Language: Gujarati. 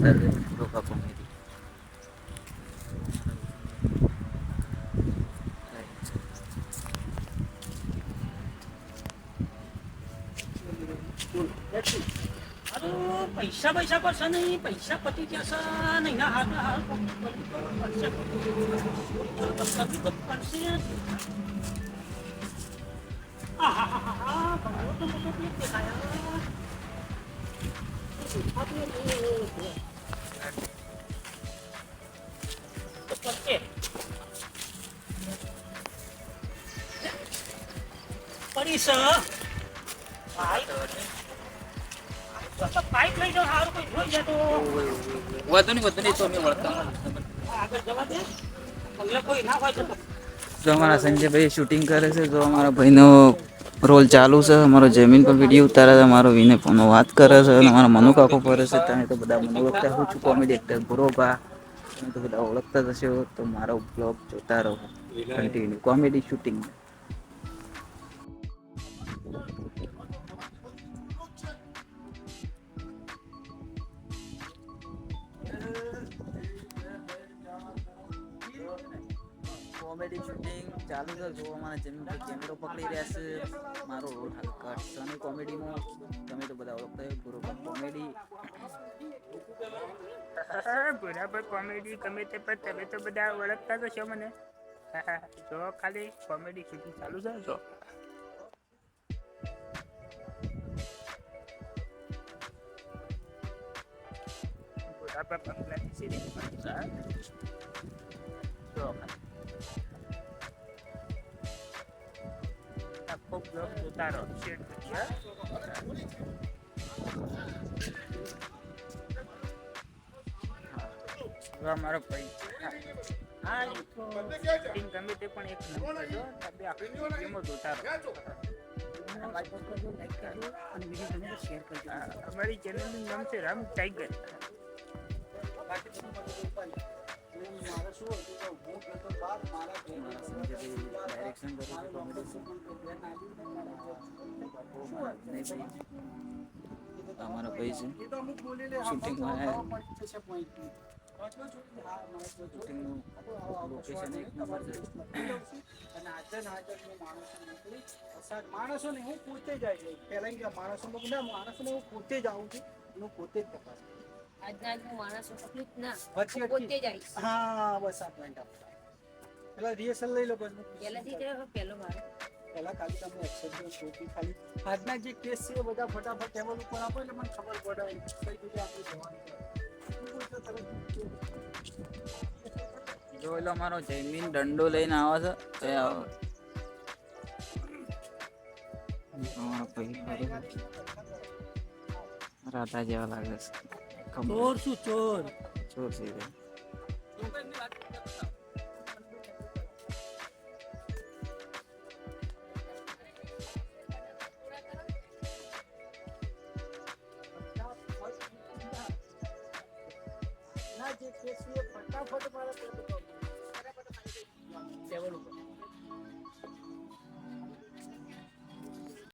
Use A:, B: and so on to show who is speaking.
A: જોરદાર લોકો કોમેડી
B: પૈસા પૈસા કરશે નહીં, પૈસા પતી જશે નહીં, હાલ હાલ કરશે. પડી પાઇપ લઈ જાઓ, સારું કોઈ જોઈ જાય તો
A: વધુ નહીં તો અમે વળતા
B: આગળ જવા દે. કોઈ ના હોય તો
A: જો અમારા સંજયભાઈ શૂટિંગ કરે છે, જો અમારા ભાઈનો રોલ ચાલુ છે, અમારો જમીન પર વિડીયો ઉતારે છે, અમારો વિને ફોનો વાત કરે છે અને અમારા મનુ કાકો ફરે છે. તમે તો બધા મને ઓળખતા હું છું કોમેડી એક્ટર ગુરોબા, તમે તો બધા ઓળખતા જ હશો. તો મારો બ્લોગ જોતા રહો continue comedy shooting. Comedy shooting ચાલુ છે, જોવા મારા ચેનલ પર કેમેરો પકડી રહ્યા છે. મારો રોલ હાલ કટ છે અને કોમેડીમાં તમે તો બધા ઓળખતા હોય બરોબર કોમેડી.
C: બરાબર કોમેડી ગમે તે પણ તમે તો બધા ઓળખતા તો છો મને. જો ખાલી કોમેડી શૂટિંગ ચાલુ છે. જો બરાબર બંગલાની સિરીઝ જો આખો બ્લોગ જોતા રહો, શેર કરી મારો ભાઈ. હા શૂટિંગ ગમે તે પણ એક નંબર જો તમે આખી ગેમો જોતા રહો. અમારી ચેનલનું નામ છે રામ ટાઈગર.
A: અમારા ભાઈ છે શૂટિંગમાં શૂટિંગનું લોકેશન એક નંબર છે.
D: માણસો ને હું પોતે જાય છે પેલા માણસો માણસોને હું પોતે જ આવું છું, હું પોતે જ તપાસ. હા બસ આ પોઈન્ટ પેલા રિહર્સલ લઈ લો પેલા ખાલી તમને એક્સેપ્ટ ખાલી આજના જે કેસ છે એ બધા ફટાફટ ટેબલ ઉપર આપો એટલે મને ખબર પડે કઈ રીતે આપણે જવાનું.
A: જો એટલે અમારો જયમીન દંડો લઈને આવે છે. રાધા જેવા લાગે છે.
B: ચોર શું ચોર
A: ચોર સીધે
D: જે કેસ છે ફટાફટ મારા